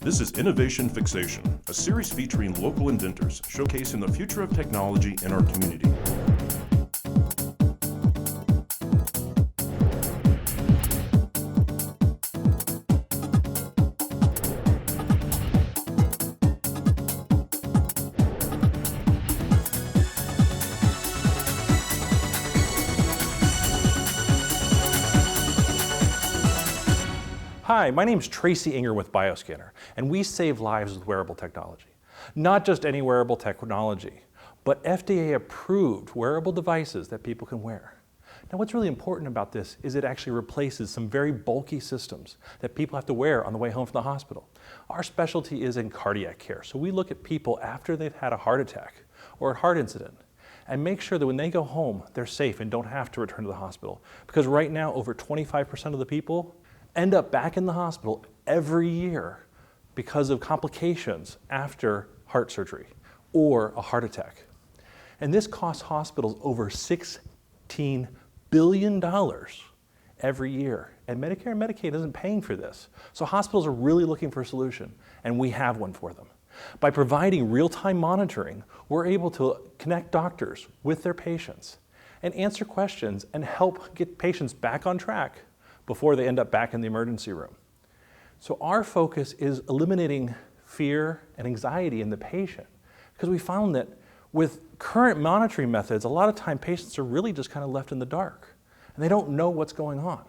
This is Innovation Fixation, a series featuring local inventors showcasing the future of technology in our community. Hi, my name is Tracy Inger with BioScanner, and we save lives with wearable technology. Not just any wearable technology, but FDA-approved wearable devices that people can wear. Now, what's really important about this is it actually replaces some very bulky systems that people have to wear on the way home from the hospital. Our specialty is in cardiac care, so we look at people after they've had a heart attack or a heart incident and make sure that when they go home, they're safe and don't have to return to the hospital. Because right now, over 25% of the people end up back in the hospital every year because of complications after heart surgery or a heart attack. And this costs hospitals over $16 billion every year. And Medicare and Medicaid isn't paying for this. So hospitals are really looking for a solution, and we have one for them. By providing real-time monitoring, we're able to connect doctors with their patients and answer questions and help get patients back on track before they end up back in the emergency room. So our focus is eliminating fear and anxiety in the patient, because we found that with current monitoring methods, a lot of time patients are really just kind of left in the dark and they don't know what's going on.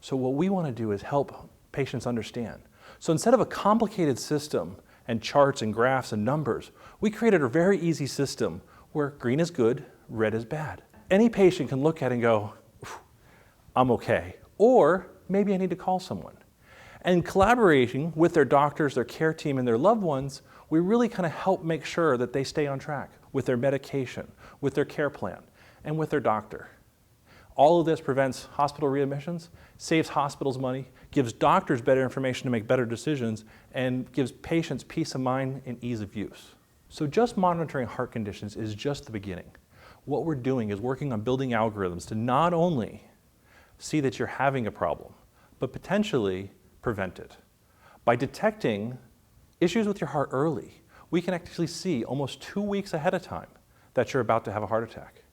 So what we want to do is help patients understand. So instead of a complicated system and charts and graphs and numbers, we created a very easy system where green is good, red is bad. Any patient can look at it and go, I'm okay. Or maybe I need to call someone. And collaborating with their doctors, their care team, and their loved ones, we really kind of help make sure that they stay on track with their medication, with their care plan, and with their doctor. All of this prevents hospital readmissions, saves hospitals money, gives doctors better information to make better decisions, and gives patients peace of mind and ease of use. So just monitoring heart conditions is just the beginning. What we're doing is working on building algorithms to not only see that you're having a problem, but potentially prevent it. By detecting issues with your heart early, we can actually see almost 2 weeks ahead of time that you're about to have a heart attack.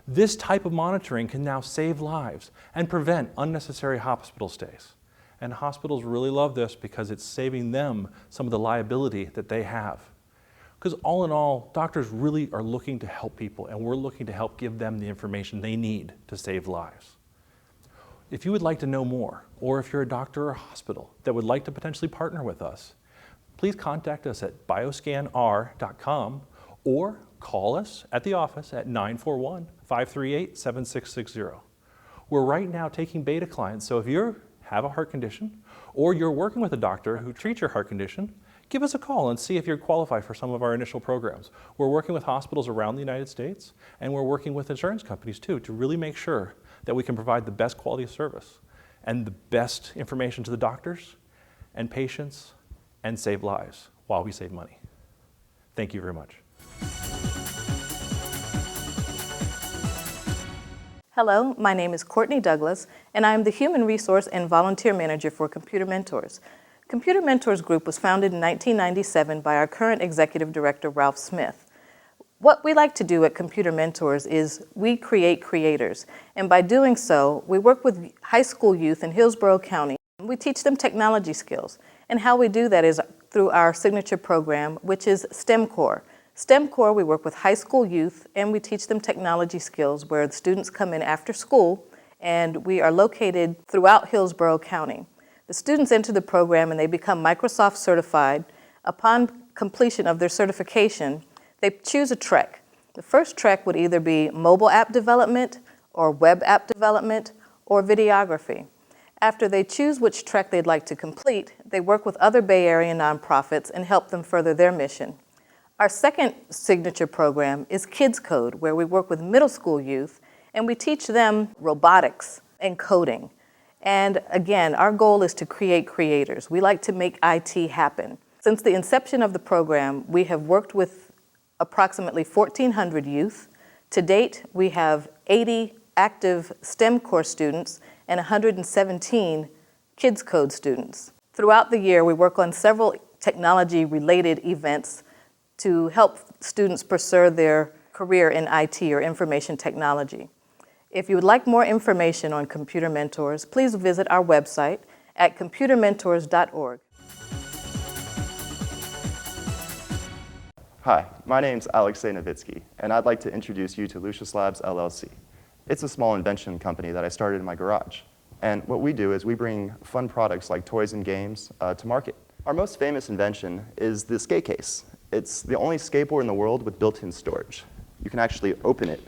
This type of monitoring can now save lives and prevent unnecessary hospital stays. And hospitals really love this because it's saving them some of the liability that they have. Because all in all, doctors really are looking to help people, and we're looking to help give them the information they need to save lives. If you would like to know more, or if you're a doctor or a hospital that would like to potentially partner with us, please contact us at bioscanr.com or call us at the office at 941-538-7660. We're right now taking beta clients, so if you have a heart condition or you're working with a doctor who treats your heart condition, give us a call and see if you're qualified for some of our initial programs. We're working with hospitals around the United States, and we're working with insurance companies too to really make sure that we can provide the best quality of service and the best information to the doctors and patients and save lives while we save money. Thank you very much. Hello, my name is Courtney Douglas, and I am the Human Resource and Volunteer Manager for Computer Mentors. Computer Mentors Group was founded in 1997 by our current Executive Director, Ralph Smith. What we like to do at Computer Mentors is we create creators, and by doing so, we work with high school youth in Hillsborough County. We teach them technology skills, and how we do that is through our signature program, which is STEM Core. STEM Core, we work with high school youth, and we teach them technology skills where the students come in after school, and we are located throughout Hillsborough County. The students enter the program and they become Microsoft certified. Upon completion of their certification, they choose a trek. The first trek would either be mobile app development or web app development or videography. After they choose which trek they'd like to complete, they work with other Bay Area nonprofits and help them further their mission. Our second signature program is Kids Code, where we work with middle school youth and we teach them robotics and coding. And again, our goal is to create creators. We like to make IT happen. Since the inception of the program, we have worked with approximately 1,400 youth. To date, we have 80 active STEM core students and 117 Kids Code students. Throughout the year, we work on several technology-related events to help students pursue their career in IT or information technology. If you would like more information on Computer Mentors, please visit our website at computermentors.org. Hi, my name's Alexei Novitsky, and I'd like to introduce you to Lucius Labs, LLC. It's a small invention company that I started in my garage. And what we do is we bring fun products like toys and games to market. Our most famous invention is the skate case. It's the only skateboard in the world with built-in storage. You can actually open it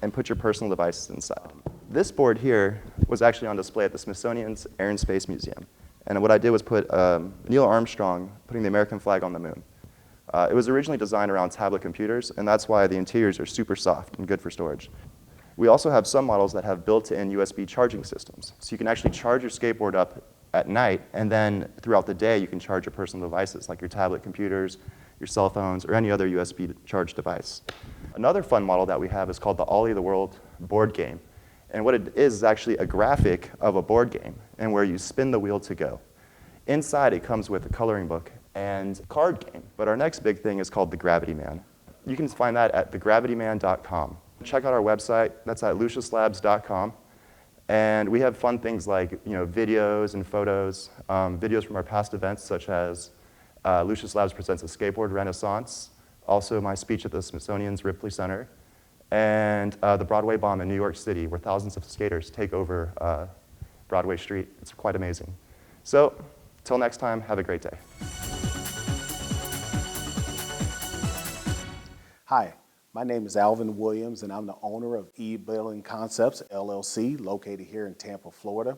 and put your personal devices inside. This board here was actually on display at the Smithsonian's Air and Space Museum. And what I did was put Neil Armstrong putting the American flag on the moon. It was originally designed around tablet computers, and that's why the interiors are super soft and good for storage. We also have some models that have built-in USB charging systems. So you can actually charge your skateboard up at night, and then throughout the day you can charge your personal devices like your tablet computers, your cell phones, or any other USB charged device. Another fun model that we have is called the Ollie the World board game. And what it is actually a graphic of a board game, and where you spin the wheel to go. Inside it comes with a coloring book and card game. But our next big thing is called the Gravity Man. You can find that at thegravityman.com. Check out our website. That's at luciuslabs.com. And we have fun things like videos and photos, videos from our past events such as Lucius Labs Presents a Skateboard Renaissance, also my speech at the Smithsonian's Ripley Center, and the Broadway Bomb in New York City, where thousands of skaters take over Broadway Street. It's quite amazing. So, till next time, have a great day. Hi, my name is Alvin Williams, and I'm the owner of E-Building Concepts, LLC, located here in Tampa, Florida.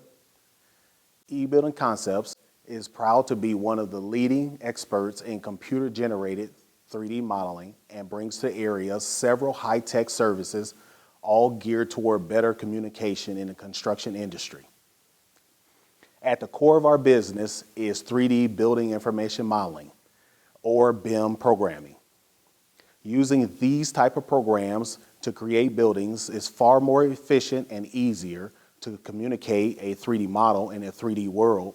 E-Building Concepts is proud to be one of the leading experts in computer-generated 3D modeling and brings to the area several high-tech services, all geared toward better communication in the construction industry. At the core of our business is 3D building information modeling, or BIM programming. Using these type of programs to create buildings is far more efficient and easier to communicate a 3D model in a 3D world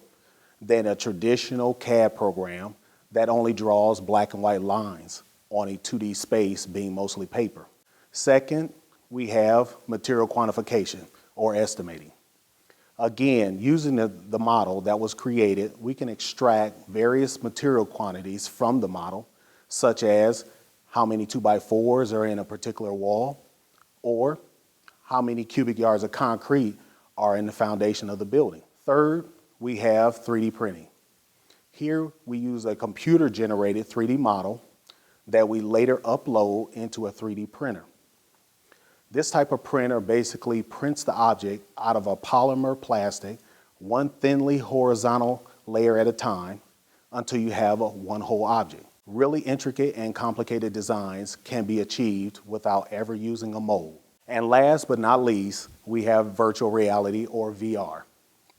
than a traditional CAD program that only draws black and white lines on a 2D space being mostly paper. Second, we have material quantification or estimating. Again, using the model that was created, we can extract various material quantities from the model, such as how many 2x4s are in a particular wall, or how many cubic yards of concrete are in the foundation of the building. Third, we have 3D printing. Here we use a computer-generated 3D model that we later upload into a 3D printer. This type of printer basically prints the object out of a polymer plastic, one thinly horizontal layer at a time, until you have one whole object. Really intricate and complicated designs can be achieved without ever using a mold. And last but not least, we have virtual reality or VR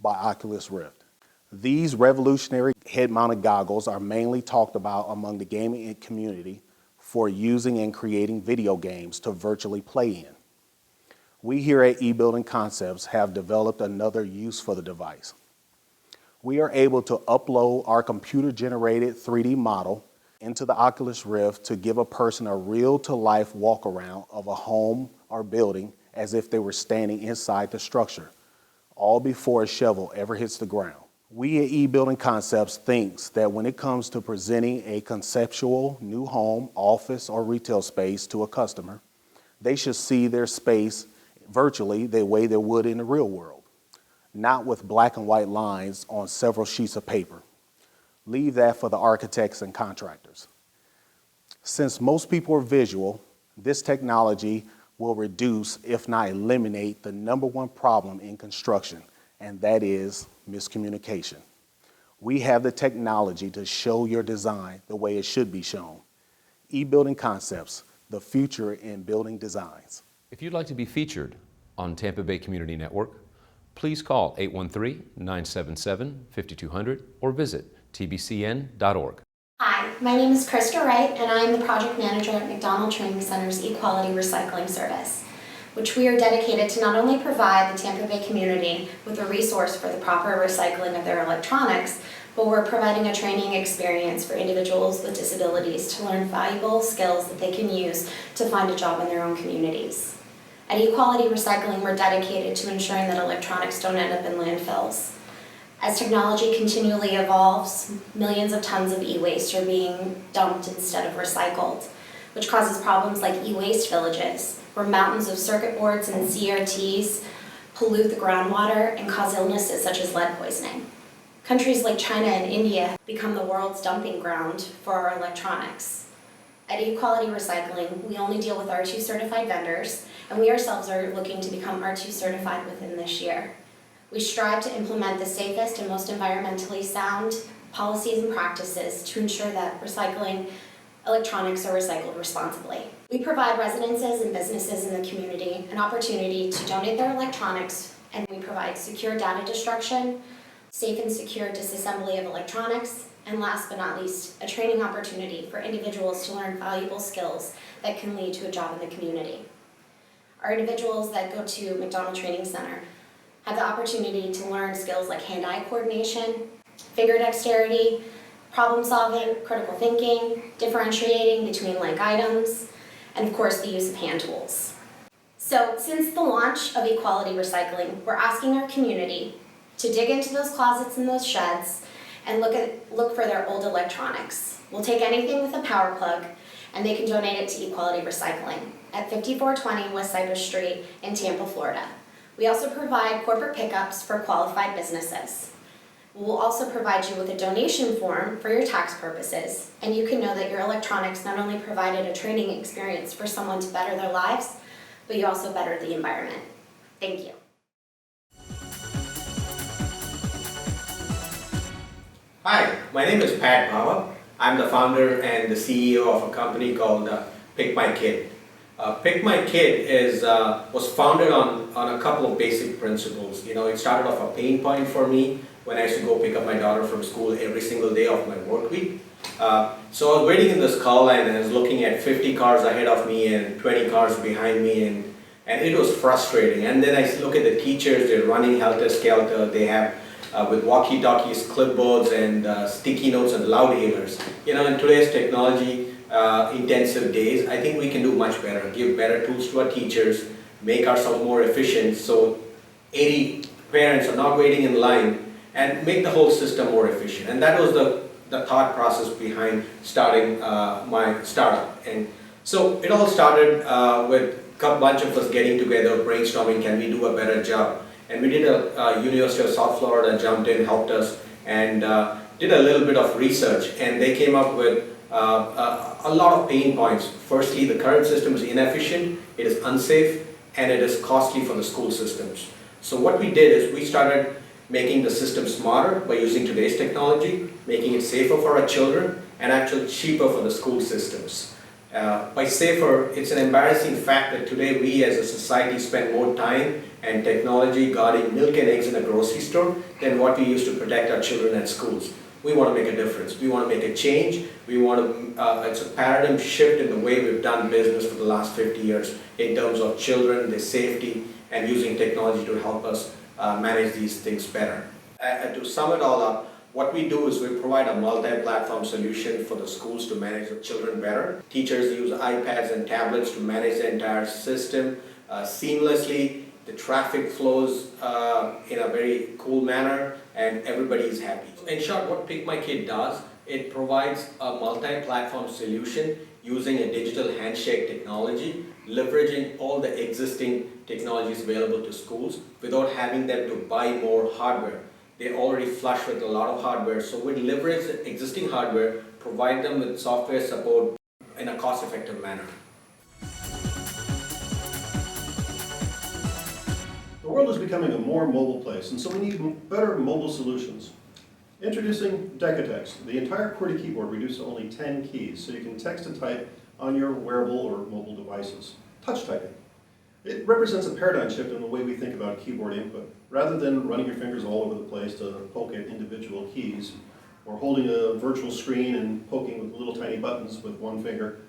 by Oculus Rift. These revolutionary head-mounted goggles are mainly talked about among the gaming community for using and creating video games to virtually play in. We here at E-Building Concepts have developed another use for the device. We are able to upload our computer-generated 3D model into the Oculus Rift to give a person a real-to-life walk-around of a home or building as if they were standing inside the structure, all before a shovel ever hits the ground. We at E-Building Concepts thinks that when it comes to presenting a conceptual new home, office, or retail space to a customer, they should see their space virtually the way they would in the real world, not with black and white lines on several sheets of paper. Leave that for the architects and contractors. Since most people are visual, this technology will reduce, if not eliminate, the #1 problem in construction, and that is miscommunication. We have the technology to show your design the way it should be shown. E-Building Concepts, the future in building designs. If you'd like to be featured on Tampa Bay Community Network, please call 813-977-5200 or visit tbcn.org. Hi, my name is Krista Wright, and I am the project manager at McDonald Training Center's Equality Recycling Service, which we are dedicated to not only provide the Tampa Bay community with a resource for the proper recycling of their electronics, but we're providing a training experience for individuals with disabilities to learn valuable skills that they can use to find a job in their own communities. At Equality Recycling, we're dedicated to ensuring that electronics don't end up in landfills. As technology continually evolves, millions of tons of e-waste are being dumped instead of recycled, which causes problems like e-waste villages, where mountains of circuit boards and CRTs pollute the groundwater and cause illnesses such as lead poisoning. Countries like China and India become the world's dumping ground for our electronics. At Equality Recycling, we only deal with R2 certified vendors, and we ourselves are looking to become R2 certified within this year. We strive to implement the safest and most environmentally sound policies and practices to ensure that recycling electronics are recycled responsibly. We provide residences and businesses in the community an opportunity to donate their electronics, and we provide secure data destruction, safe and secure disassembly of electronics, and last but not least, a training opportunity for individuals to learn valuable skills that can lead to a job in the community. Our individuals that go to McDonald Training Center have the opportunity to learn skills like hand-eye coordination, finger dexterity, problem solving, critical thinking, differentiating between like items, and of course the use of hand tools. So since the launch of Equality Recycling, we're asking our community to dig into those closets and those sheds and look for their old electronics. We'll take anything with a power plug and they can donate it to Equality Recycling at 5420 West Cypress Street in Tampa, Florida. We also provide corporate pickups for qualified businesses. We'll also provide you with a donation form for your tax purposes, and you can know that your electronics not only provided a training experience for someone to better their lives, but you also better the environment. Thank you. Hi, my name is Pat Baba. I'm the founder and the CEO of a company called PickMyKid. PickMyKid was founded on a couple of basic principles. You know, it started off a pain point for me when I used to go pick up my daughter from school every single day of my work week. So I was waiting in this car line and I was looking at 50 cars ahead of me and 20 cars behind me, and it was frustrating. And then I look at the teachers, they're running helter-skelter. They have with walkie-talkies, clipboards, and sticky notes and loud hailers. You know, in today's technology intensive days, I think we can do much better, give better tools to our teachers, make ourselves more efficient so 80 parents are not waiting in line, and make the whole system more efficient. And that was the thought process behind starting my startup. And so it all started with a bunch of us getting together, brainstorming, can we do a better job? And we did a University of South Florida jumped in, helped us, and did a little bit of research, and they came up with a lot of pain points. Firstly, the current system is inefficient, it is unsafe, and it is costly for the school systems. So what we did is we started making the system smarter by using today's technology, making it safer for our children, and actually cheaper for the school systems. By safer, it's an embarrassing fact that today we as a society spend more time and technology guarding milk and eggs in a grocery store than what we use to protect our children at schools. We want to make a difference. We want to make a change. We want to, it's a paradigm shift in the way we've done business for the last 50 years in terms of children, their safety, and using technology to help us manage these things better. To sum it all up, what we do is we provide a multi-platform solution for the schools to manage the children better. Teachers use iPads and tablets to manage the entire system seamlessly. The traffic flows in a very cool manner, and everybody is happy. In short, what PickMyKid does, it provides a multi-platform solution using a digital handshake technology, leveraging all the existing technologies available to schools without having them to buy more hardware. They're already flush with a lot of hardware, so we leverage the existing hardware, provide them with software support in a cost-effective manner. The world is becoming a more mobile place, and so we need better mobile solutions. Introducing Decatex, the entire QWERTY keyboard reduced to only 10 keys, so you can text and type on your wearable or mobile devices. Touch typing. It represents a paradigm shift in the way we think about keyboard input. Rather than running your fingers all over the place to poke at individual keys, or holding a virtual screen and poking with little tiny buttons with one finger,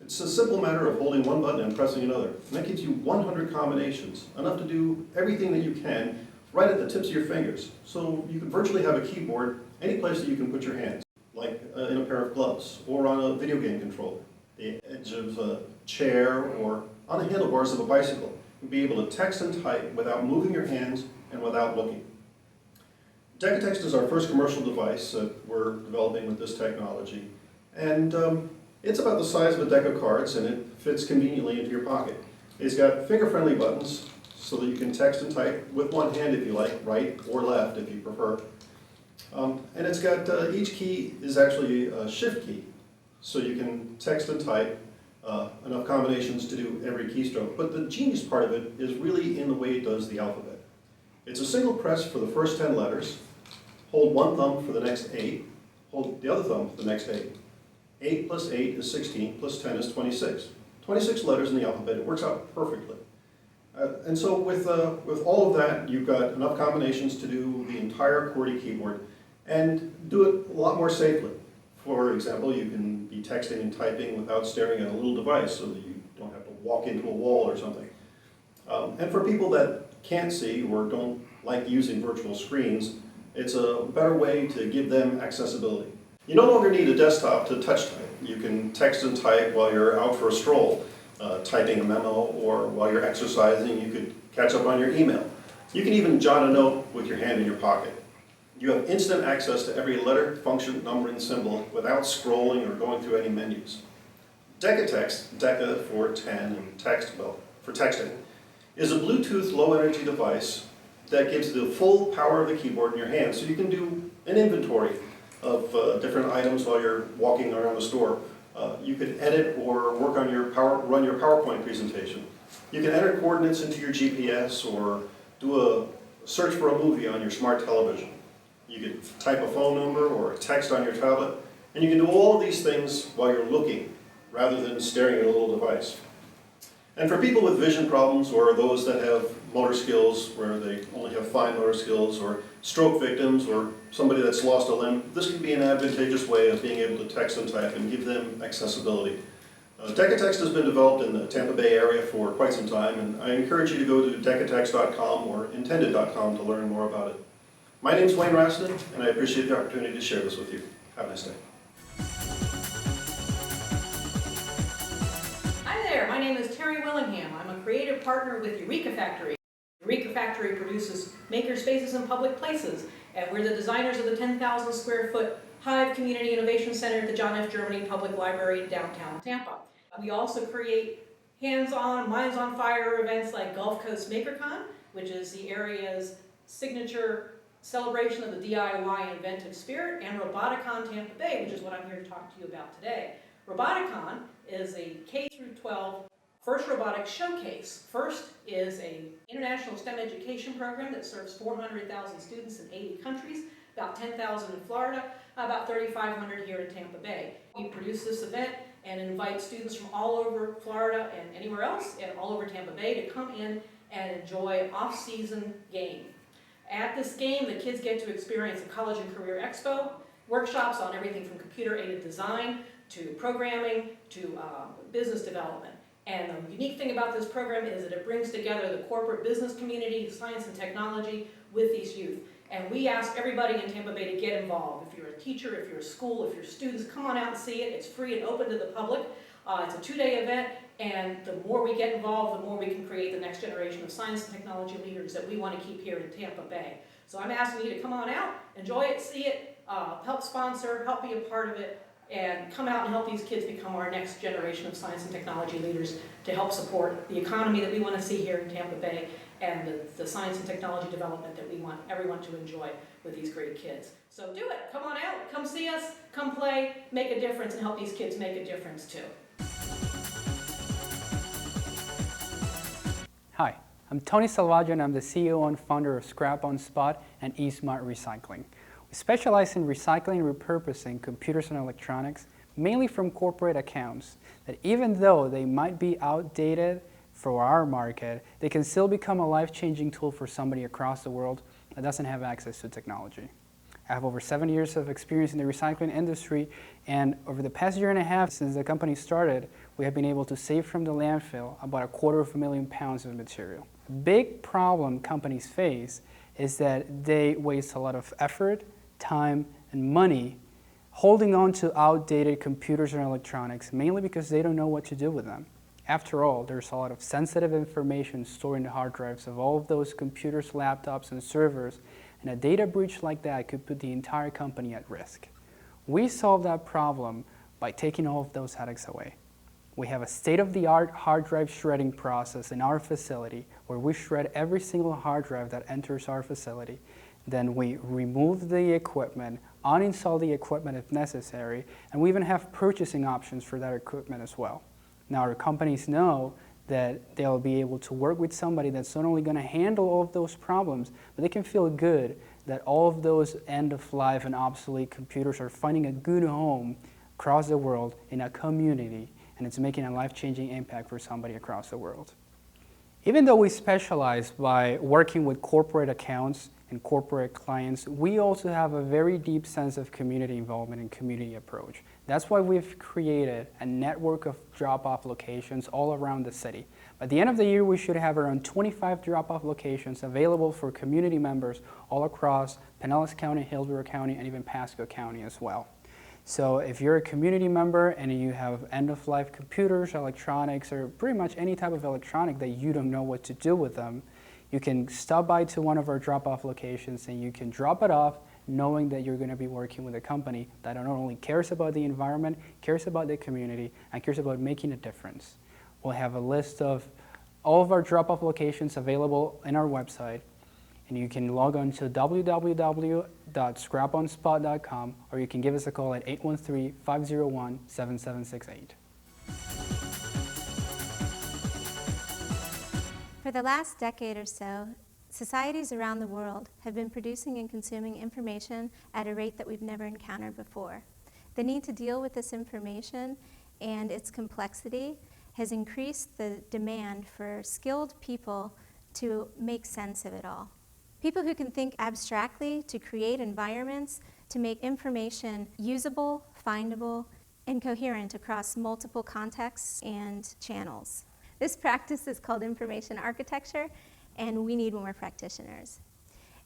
it's a simple matter of holding one button and pressing another. And that gives you 100 combinations, enough to do everything that you can right at the tips of your fingers. So you can virtually have a keyboard any place that you can put your hands, like in a pair of gloves, or on a video game controller, the edge of a chair, or on the handlebars of a bicycle. You'll be able to text and type without moving your hands and without looking. Decatext is our first commercial device that we're developing with this technology, and it's about the size of a deck of cards, and it fits conveniently into your pocket. It's got finger-friendly buttons so that you can text and type with one hand if you like, right or left if you prefer. And it's got, each key is actually a shift key, so you can text and type enough combinations to do every keystroke. But the genius part of it is really in the way it does the alphabet. It's a single press for the first 10 letters, hold one thumb for the next 8, hold the other thumb for the next 8. 8 plus 8 is 16, plus 10 is 26. 26 letters in the alphabet, it works out perfectly. And so with all of that, you've got enough combinations to do the entire QWERTY keyboard and do it a lot more safely. For example, you can be texting and typing without staring at a little device so that you don't have to walk into a wall or something. And for people that can't see or don't like using virtual screens, it's a better way to give them accessibility. You no longer need a desktop to touch type. You can text and type while you're out for a stroll, typing a memo, or while you're exercising, you could catch up on your email. You can even jot a note with your hand in your pocket. You have instant access to every letter, function, number, and symbol without scrolling or going through any menus. Decatext, Deca for 10 and text, well, for texting, is a Bluetooth low-energy device that gives the full power of the keyboard in your hand, so you can do an inventory of different items while you're walking around the store. You could edit or work on run your PowerPoint presentation. You can enter coordinates into your GPS or do a search for a movie on your smart television. You could type a phone number or a text on your tablet, and you can do all of these things while you're looking rather than staring at a little device. And for people with vision problems, or those that have motor skills where they only have fine motor skills, or stroke victims, or somebody that's lost a limb, this can be an advantageous way of being able to text and type and give them accessibility. Decatext has been developed in the Tampa Bay area for quite some time, and I encourage you to go to decatext.com or intended.com to learn more about it. My name is Wayne Raston, and I appreciate the opportunity to share this with you. Have a nice day. My name is Terry Willingham. I'm a creative partner with Eureka Factory. Eureka Factory produces maker spaces in public places, and we're the designers of the 10,000 square foot Hive Community Innovation Center at the John F. Germany Public Library in downtown Tampa. We also create hands-on, minds on fire events like Gulf Coast MakerCon, which is the area's signature celebration of the DIY inventive spirit, and Roboticon Tampa Bay, which is what I'm here to talk to you about today. Roboticon is a K-12 first robotics showcase. First is an international STEM education program that serves 400,000 students in 80 countries, about 10,000 in Florida, about 3,500 here in Tampa Bay. We produce this event and invite students from all over Florida and anywhere else, and all over Tampa Bay, to come in and enjoy an off-season game. At this game, the kids get to experience a college and career expo, workshops on everything from computer-aided design to programming to business development. And the unique thing about this program is that it brings together the corporate business community, science and technology with these youth. And we ask everybody in Tampa Bay to get involved. If you're a teacher, if you're a school, if you're students, come on out and see it. It's free and open to the public. It's a 2-day event, and the more we get involved, the more we can create the next generation of science and technology leaders that we want to keep here in Tampa Bay. So I'm asking you to come on out, enjoy it, see it, help sponsor, help be a part of it, and come out and help these kids become our next generation of science and technology leaders to help support the economy that we want to see here in Tampa Bay and the science and technology development that we want everyone to enjoy with these great kids. So do it. Come on out. Come see us. Come play. Make a difference and help these kids make a difference too. Hi, I'm Tony Salvaggio, and I'm the CEO and founder of Scrap on Spot and eSmart Recycling. We specialize in recycling and repurposing computers and electronics, mainly from corporate accounts, that even though they might be outdated for our market, they can still become a life-changing tool for somebody across the world that doesn't have access to technology. I have over 7 years of experience in the recycling industry, and over the past year and a half since the company started, we have been able to save from the landfill about 250,000 pounds of material. A big problem companies face is that they waste a lot of effort, time, and money holding on to outdated computers and electronics, mainly because they don't know what to do with them. After all, there's a lot of sensitive information stored in the hard drives of all of those computers, laptops, and servers, and a data breach like that could put the entire company at risk. We solve that problem by taking all of those headaches away. We have a state-of-the-art hard drive shredding process in our facility where we shred every single hard drive that enters our facility. Then we remove the equipment, uninstall the equipment if necessary, and we even have purchasing options for that equipment as well. Now, our companies know that they'll be able to work with somebody that's not only going to handle all of those problems, but they can feel good that all of those end-of-life and obsolete computers are finding a good home across the world in a community, and it's making a life-changing impact for somebody across the world. Even though we specialize by working with corporate accounts and corporate clients, we also have a very deep sense of community involvement and community approach. That's why we've created a network of drop-off locations all around the city. By the end of the year, we should have around 25 drop-off locations available for community members all across Pinellas County, Hillsborough County, and even Pasco County as well. So if you're a community member and you have end-of-life computers, electronics, or pretty much any type of electronic that you don't know what to do with them, you can stop by to one of our drop-off locations and you can drop it off knowing that you're going to be working with a company that not only cares about the environment, cares about the community, and cares about making a difference. We'll have a list of all of our drop-off locations available in our website, and you can log on to www.scraponspot.com, or you can give us a call at 813-501-7768. For the last decade or so, societies around the world have been producing and consuming information at a rate that we've never encountered before. The need to deal with this information and its complexity has increased the demand for skilled people to make sense of it all. People who can think abstractly to create environments to make information usable, findable, and coherent across multiple contexts and channels. This practice is called information architecture, and we need more practitioners.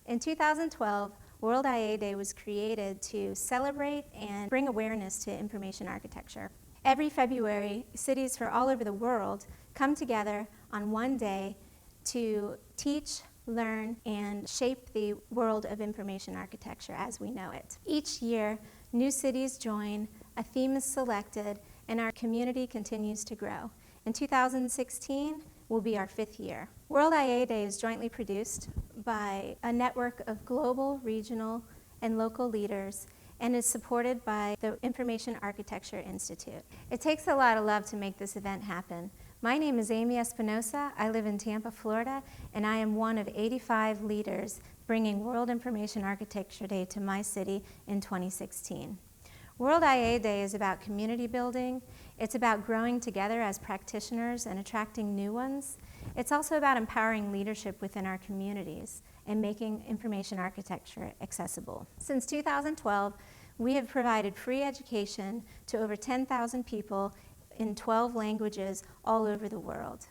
In 2012, World IA Day was created to celebrate and bring awareness to information architecture. Every February, cities from all over the world come together on one day to teach, learn, and shape the world of information architecture as we know it. Each year, new cities join, a theme is selected, and our community continues to grow. In 2016 will be our 5th year. World IA Day is jointly produced by a network of global, regional, and local leaders and is supported by the Information Architecture Institute. It takes a lot of love to make this event happen. My name is Amy Espinosa. I live in Tampa, Florida, and I am one of 85 leaders bringing World Information Architecture Day to my city in 2016. World IA Day is about community building. It's about growing together as practitioners and attracting new ones. It's also about empowering leadership within our communities and making information architecture accessible. Since 2012, we have provided free education to over 10,000 people in 12 languages all over the world.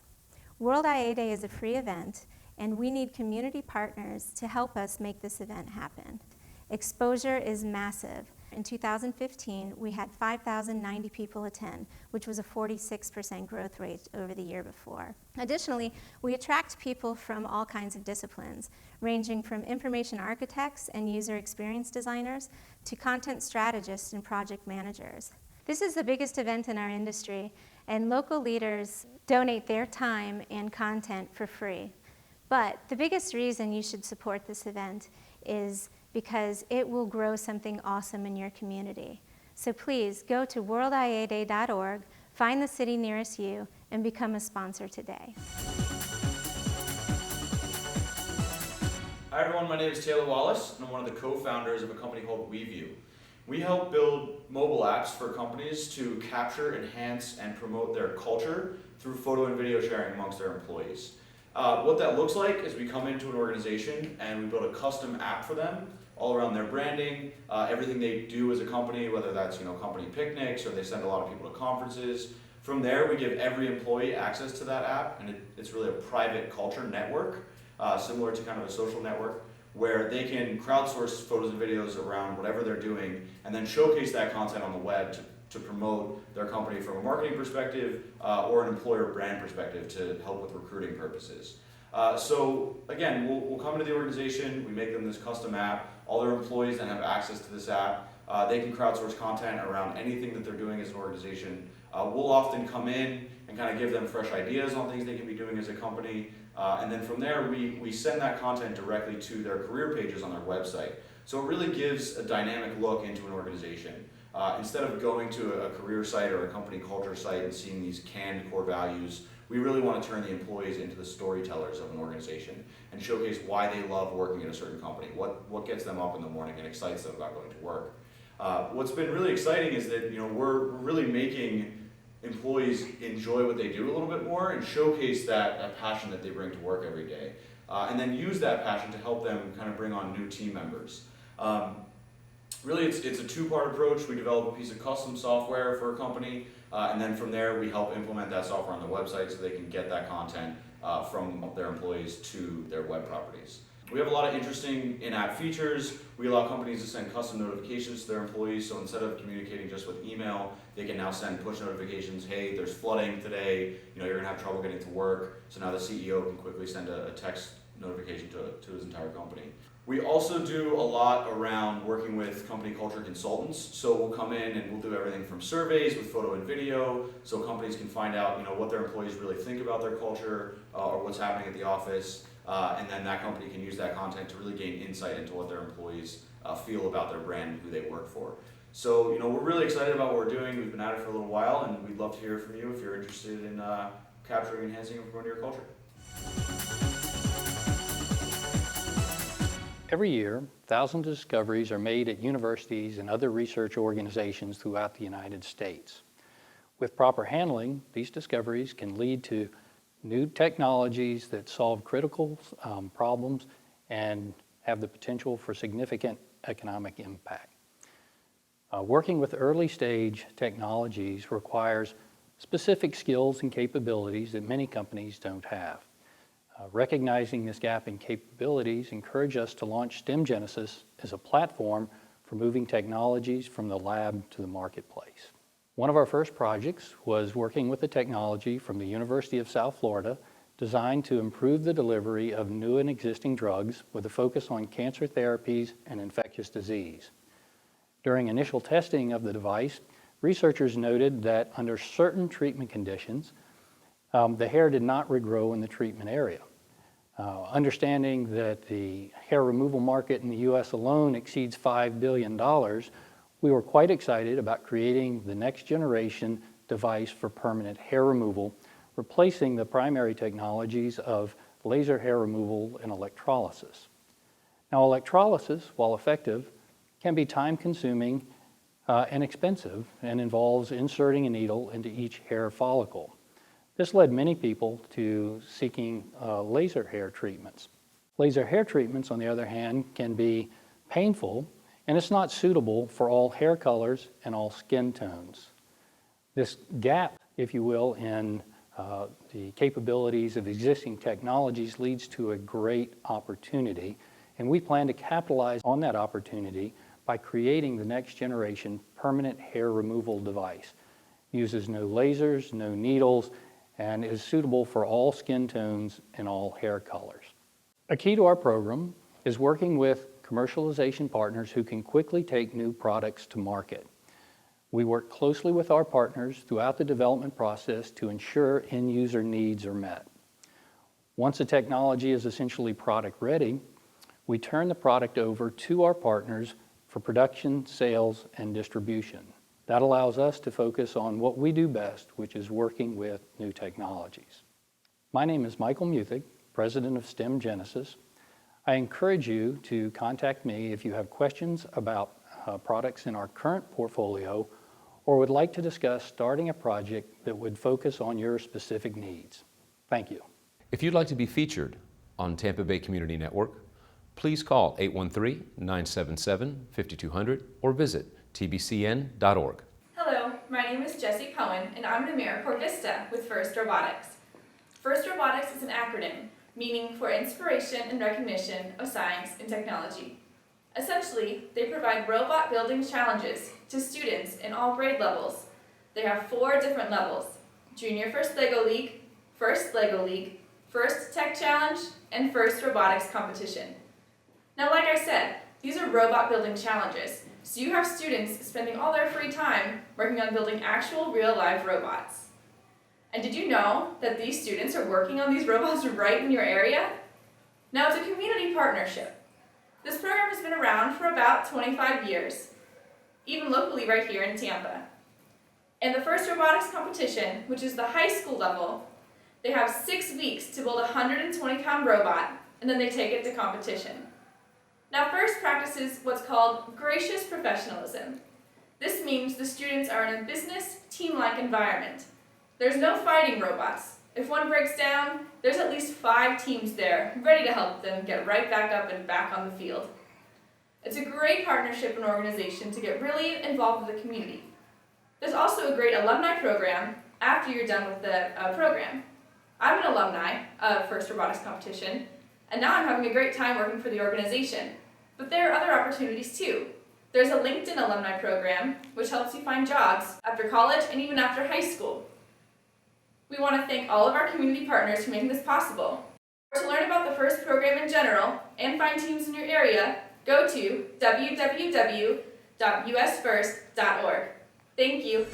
World IA Day is a free event, and we need community partners to help us make this event happen. Exposure is massive. In 2015, we had 5,090 people attend, which was a 46% growth rate over the year before. Additionally, we attract people from all kinds of disciplines, ranging from information architects and user experience designers to content strategists and project managers. This is the biggest event in our industry, and local leaders donate their time and content for free. But the biggest reason you should support this event is because it will grow something awesome in your community. So please go to worldiaday.org, find the city nearest you, and become a sponsor today. Hi everyone, my name is Taylor Wallace, and I'm one of the co-founders of a company called WeView. We help build mobile apps for companies to capture, enhance, and promote their culture through photo and video sharing amongst their employees. What that looks like is we come into an organization and we build a custom app for them all around their branding, everything they do as a company, whether that's company picnics or they send a lot of people to conferences. From there, we give every employee access to that app, and it's really a private culture network, similar to kind of a social network. where they can crowdsource photos and videos around whatever they're doing and then showcase that content on the web to promote their company from a marketing perspective or an employer brand perspective to help with recruiting purposes. So again, we'll come into the organization, we make them this custom app. All their employees then have access to this app. They can crowdsource content around anything that they're doing as an organization. We'll often come in and kind of give them fresh ideas on things they can be doing as a company. And then from there, we send that content directly to their career pages on their website. So it really gives a dynamic look into an organization. Instead of going to a career site or a company culture site and seeing these canned core values, we really want to turn the employees into the storytellers of an organization and showcase why they love working at a certain company, what gets them up in the morning and excites them about going to work. What's been really exciting is that we're really making employees enjoy what they do a little bit more and showcase that passion that they bring to work every day. And then use that passion to help them kind of bring on new team members. Really, it's a two-part approach. We develop a piece of custom software for a company, and then from there we help implement that software on the website so they can get that content from their employees to their web properties. We have a lot of interesting in-app features. We allow companies to send custom notifications to their employees, so instead of communicating just with email, they can now send push notifications. Hey, there's flooding today, you're gonna have trouble getting to work. So now the CEO can quickly send a text notification to his entire company. We also do a lot around working with company culture consultants. So we'll come in and we'll do everything from surveys with photo and video, so companies can find out what their employees really think about their culture or what's happening at the office. And then that company can use that content to really gain insight into what their employees feel about their brand and who they work for. So, we're really excited about what we're doing. We've been at it for a little while, and we'd love to hear from you if you're interested in capturing and enhancing and promoting your culture. Every year, thousands of discoveries are made at universities and other research organizations throughout the United States. With proper handling, these discoveries can lead to new technologies that solve critical problems and have the potential for significant economic impact. Working with early stage technologies requires specific skills and capabilities that many companies don't have. Recognizing this gap in capabilities encouraged us to launch STEM Genesis as a platform for moving technologies from the lab to the marketplace. One of our first projects was working with a technology from the University of South Florida designed to improve the delivery of new and existing drugs with a focus on cancer therapies and infectious disease. During initial testing of the device, researchers noted that under certain treatment conditions, the hair did not regrow in the treatment area. Understanding that the hair removal market in the U.S. alone exceeds $5 billion, we were quite excited about creating the next generation device for permanent hair removal, replacing the primary technologies of laser hair removal and electrolysis. Now, electrolysis, while effective, can be time-consuming and expensive and involves inserting a needle into each hair follicle. This led many people to seeking laser hair treatments. Laser hair treatments, on the other hand, can be painful, and it's not suitable for all hair colors and all skin tones. This gap, if you will, in the capabilities of existing technologies leads to a great opportunity, and we plan to capitalize on that opportunity by creating the next generation permanent hair removal device. Uses no lasers, no needles, and is suitable for all skin tones and all hair colors. A key to our program is working with commercialization partners who can quickly take new products to market. We work closely with our partners throughout the development process to ensure end user needs are met. Once a technology is essentially product ready, we turn the product over to our partners for production, sales, and distribution. That allows us to focus on what we do best, which is working with new technologies. My name is Michael Muthig, President of STEM Genesis. I encourage you to contact me if you have questions about products in our current portfolio or would like to discuss starting a project that would focus on your specific needs. Thank you. If you'd like to be featured on Tampa Bay Community Network, please call 813-977-5200 or visit tbcn.org. Hello, my name is Jessie Cohen, and I'm an AmeriCorps Vista with FIRST Robotics. FIRST Robotics is an acronym meaning for inspiration and recognition of science and technology. Essentially, they provide robot building challenges to students in all grade levels. They have 4 different levels: Junior First Lego League, First Lego League, First Tech Challenge, and First Robotics Competition. Now, like I said, these are robot building challenges, so you have students spending all their free time working on building actual real-life robots. And did you know that these students are working on these robots right in your area? Now, it's a community partnership. This program has been around for about 25 years, even locally right here in Tampa. In the First Robotics Competition, which is the high school level, they have 6 weeks to build a 120-pound robot, and then they take it to competition. Now, First practices what's called gracious professionalism. This means the students are in a business, team-like environment. There's no fighting robots. If one breaks down, there's at least 5 teams there, ready to help them get right back up and back on the field. It's a great partnership and organization to get really involved with the community. There's also a great alumni program after you're done with the program. I'm an alumni of First Robotics Competition, and now I'm having a great time working for the organization. But there are other opportunities too. There's a LinkedIn alumni program, which helps you find jobs after college and even after high school. We want to thank all of our community partners for making this possible. To learn about the FIRST program in general and find teams in your area, go to www.usfirst.org. Thank you.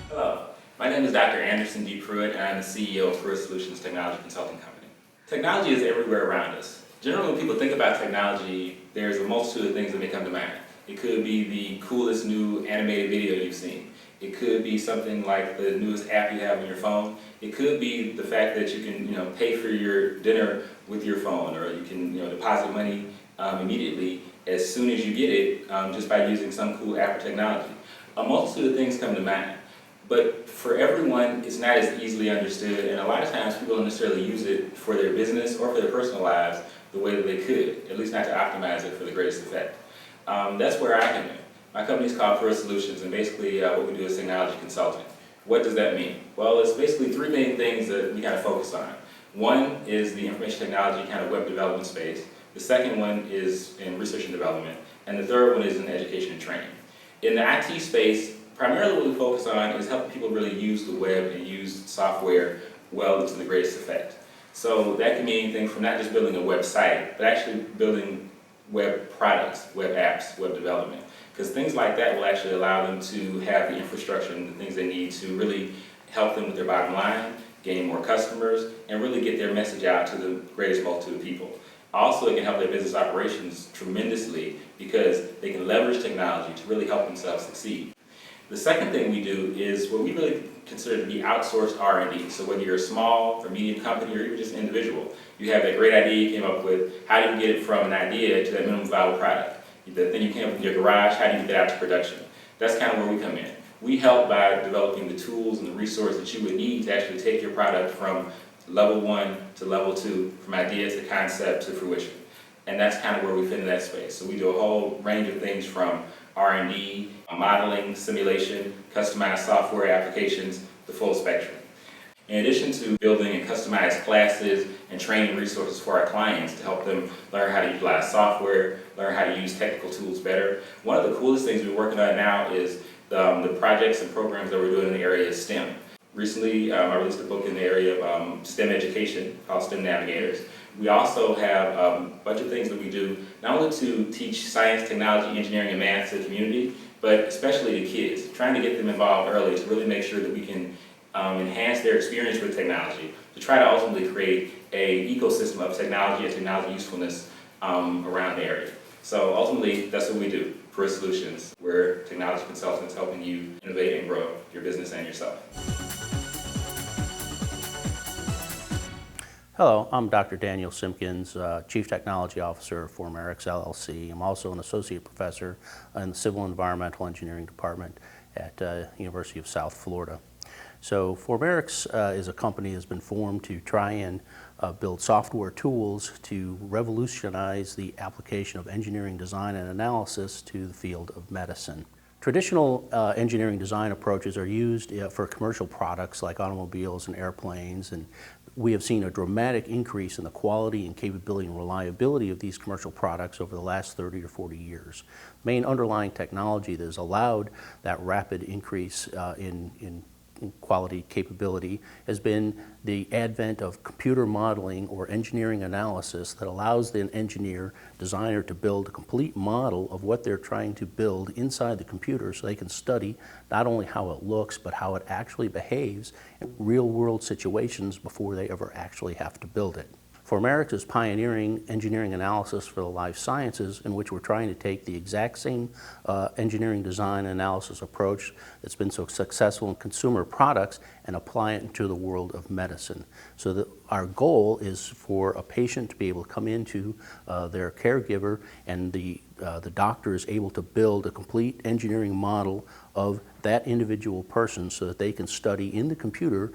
Hello, my name is Dr. Anderson D. Pruitt, and I'm the CEO of Pruitt Solutions Technology Consulting Company. Technology is everywhere around us. Generally, when people think about technology, there's a multitude of things that may come to mind. It could be the coolest new animated video you've seen. It could be something like the newest app you have on your phone. It could be the fact that you can, pay for your dinner with your phone, or you can, deposit money immediately as soon as you get it, just by using some cool app or technology. A multitude of things come to mind, but for everyone, it's not as easily understood, and a lot of times people don't necessarily use it for their business or for their personal lives the way that they could, at least not to optimize it for the greatest effect. That's where I come in. My company is called Pruitt Solutions, and basically what we do is technology consulting. What does that mean? Well, it's basically 3 main things that we kind of focus on. One is the information technology kind of web development space. The second one is in research and development. And the third one is in education and training. In the IT space, primarily what we focus on is helping people really use the web and use software well to the greatest effect. So that can mean anything from not just building a website, but actually building web products, web apps, web development. Because things like that will actually allow them to have the infrastructure and the things they need to really help them with their bottom line, gain more customers, and really get their message out to the greatest multitude of people. Also, it can help their business operations tremendously because they can leverage technology to really help themselves succeed. The second thing we do is what we really consider to be outsourced R&D. So whether you're a small or medium company or even just an individual, you have that great idea you came up with, how do you get it from an idea to that minimum viable product? The thing you came up with in your garage, how do you get that out to production? That's kind of where we come in. We help by developing the tools and the resources that you would need to actually take your product from level 1 to level 2, from idea to concept to fruition. And that's kind of where we fit in that space. So we do a whole range of things from R&D, modeling, simulation, customized software applications, the full spectrum. In addition to building and customized classes and training resources for our clients to help them learn how to utilize software, learn how to use technical tools better, one of the coolest things we're working on now is the projects and programs that we're doing in the area of STEM. Recently, I released a book in the area of STEM education called STEM Navigators. We also have a bunch of things that we do, not only to teach science, technology, engineering, and math to the community, but especially to kids, trying to get them involved early to really make sure that we can enhance their experience with technology, to try to ultimately create an ecosystem of technology and technology usefulness around the area. So ultimately, that's what we do, Pruitt Solutions. We're technology consultants helping you innovate and grow your business and yourself. Hello, I'm Dr. Daniel Simpkins, Chief Technology Officer for Merricks LLC. I'm also an Associate Professor in the Civil Environmental Engineering Department at University of South Florida. So Merricks is a company that has been formed to try and build software tools to revolutionize the application of engineering design and analysis to the field of medicine. Traditional engineering design approaches are used for commercial products like automobiles and airplanes, and we have seen a dramatic increase in the quality and capability and reliability of these commercial products over the last 30 or 40 years. The main underlying technology that has allowed that rapid increase in quality capability has been the advent of computer modeling or engineering analysis that allows the engineer, designer to build a complete model of what they're trying to build inside the computer so they can study not only how it looks but how it actually behaves in real-world situations before they ever actually have to build it. Merricks is pioneering engineering analysis for the life sciences, in which we're trying to take the exact same engineering design analysis approach that's been so successful in consumer products and apply it into the world of medicine. So that our goal is for a patient to be able to come into their caregiver, and the doctor is able to build a complete engineering model of that individual person so that they can study in the computer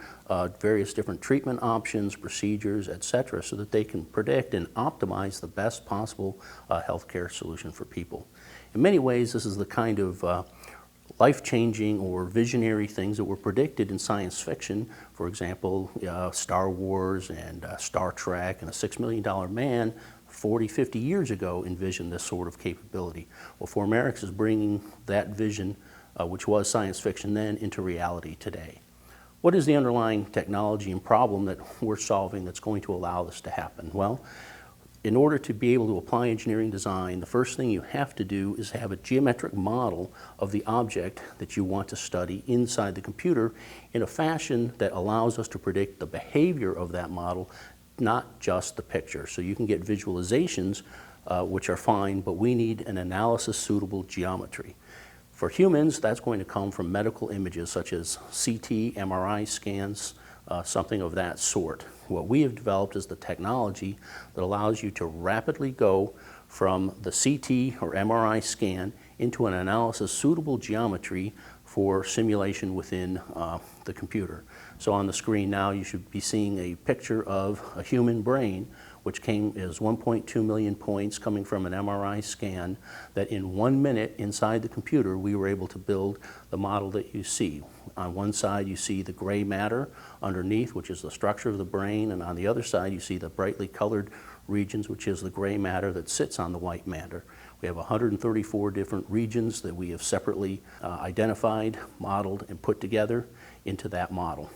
various different treatment options, procedures, etc., so that they can predict and optimize the best possible healthcare solution for people. In many ways, this is the kind of life-changing or visionary things that were predicted in science fiction. For example, Star Wars and Star Trek and a $6 Million Man 40, 50 years ago envisioned this sort of capability. Well, Merricks is bringing that vision, which was science fiction then, into reality today. What is the underlying technology and problem that we're solving that's going to allow this to happen? Well, in order to be able to apply engineering design, the first thing you have to do is have a geometric model of the object that you want to study inside the computer in a fashion that allows us to predict the behavior of that model, not just the picture. So you can get visualizations, which are fine, but we need an analysis-suitable geometry. For humans, that's going to come from medical images such as CT, MRI scans, something of that sort. What we have developed is the technology that allows you to rapidly go from the CT or MRI scan into an analysis-suitable geometry for simulation within the computer. So on the screen now you should be seeing a picture of a human brain, which came as 1.2 million points coming from an MRI scan, that in 1 minute inside the computer we were able to build the model that you see. On one side you see the gray matter underneath, which is the structure of the brain, and on the other side you see the brightly colored regions, which is the gray matter that sits on the white matter. We have 134 different regions that we have separately identified, modeled, and put together into that model.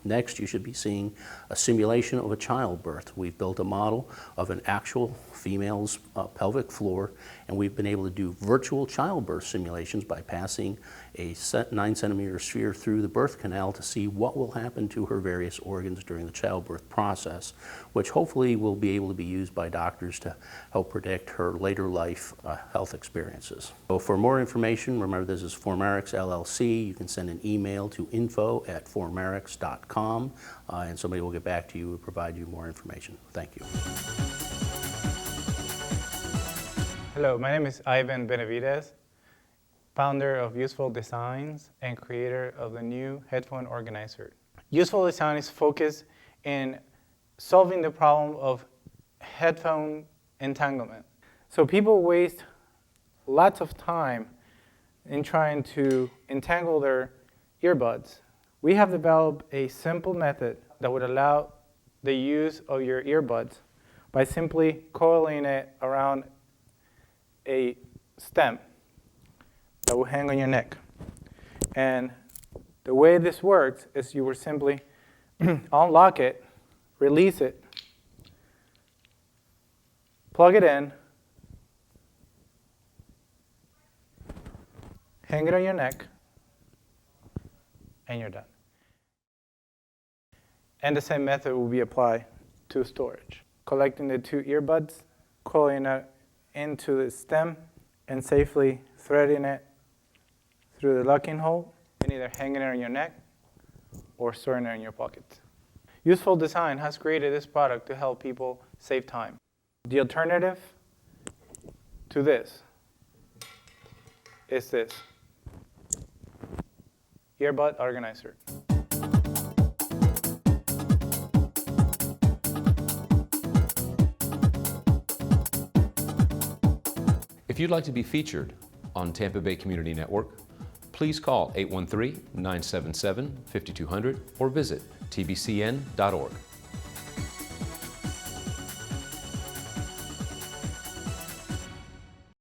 Next, you should be seeing a simulation of a childbirth. We've built a model of an actual female's pelvic floor, and we've been able to do virtual childbirth simulations by passing a 9-centimeter sphere through the birth canal to see what will happen to her various organs during the childbirth process, which hopefully will be able to be used by doctors to help predict her later life health experiences. So for more information, remember this is Merricks LLC. You can send an email to info@merricks.com, and somebody will get back to you and provide you more information. Thank you. Hello, my name is Ivan Benavides, founder of Useful Designs and creator of the new headphone organizer. Useful Design is focused in solving the problem of headphone entanglement. So people waste lots of time in trying to entangle their earbuds. We have developed a simple method that would allow the use of your earbuds by simply coiling it around a stem that will hang on your neck. And the way this works is you will simply unlock it, release it, plug it in, hang it on your neck, and you're done. And the same method will be applied to storage. Collecting the two earbuds, coiling it into the stem, and safely threading it through the locking hole, and either hanging it on your neck or storing it in your pocket. Useful Design has created this product to help people save time. The alternative to this is this earbud organizer. If you'd like to be featured on Tampa Bay Community Network, please call 813-977-5200 or visit tbcn.org.